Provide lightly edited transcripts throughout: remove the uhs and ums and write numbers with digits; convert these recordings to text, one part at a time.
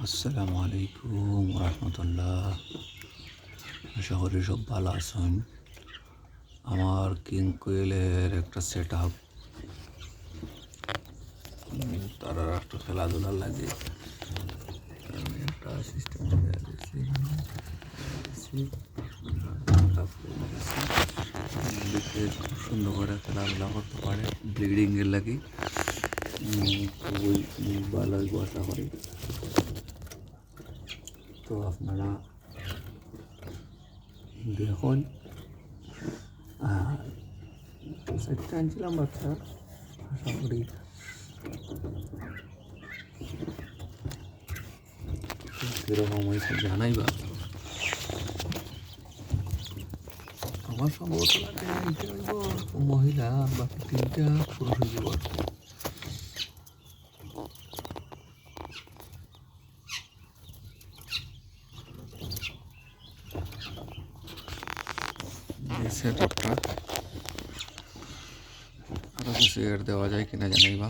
আসসালামু আলাইকুম রহমতুল্লাহ। আশা করি সব ভালো আছেন। আমার কিং কোয়েলের একটা সেট আপ, তারা একটু খেলাধুলার লাগে আমি একটা সিস্টেম দিয়েছি। দেখে খুব সুন্দর করে খেলাধুলা করতে পারে, ব্লিডিংয়ের লাগে খুবই ভালোই আশা করি। তো আপনারা দেখুন। আর সেটটা আনছিলাম বাচ্চা, আশা করি কীরকম হয়েছে জানাইবা। আমার সম্ভবত লাগে এইটা হইব মহিলা, বাকি তিনটা পুরুষ হইব। এই সেট আপটা আরও কিছু এর দেওয়া যায় কিনা জানাইবা।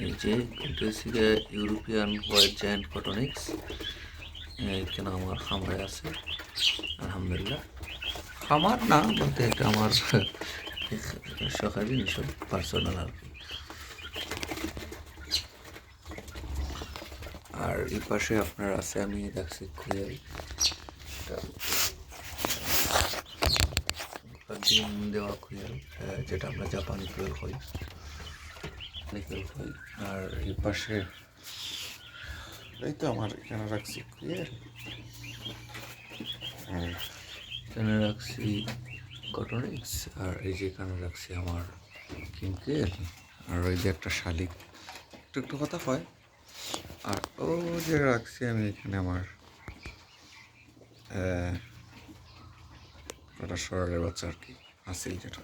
এই যে এটা হচ্ছে ইউরোপিয়ান হোয়াইট জায়ান্ট কটনিক্স, এখানে আমার খামারে আছে আলহামদুলিল্লাহ। খামার না বলতে এটা আমার শখের জিনিস, পার্সোনাল আর কি। আর এই পাশে আপনার আছে, আমি দেখছি কোয়েল, ডিম দেওয়া কোয়েল, যেটা আমরা জাপানি কোয়েল হই, কোয়েল হই। আর এই পাশে এই তো আমার এখানে রাখছি কোয়েল, আর এখানে রাখছি কটনিক্স, আর এই যে এখানে রাখছি আমার কিং কোয়েল। আর ওই যে একটা শালিক একটু একটু কথা হয়। আর ও যে রাখছি আমি এখানে আমার ওটা সরালের বাচ্চা আর কি, আসিল যেটা।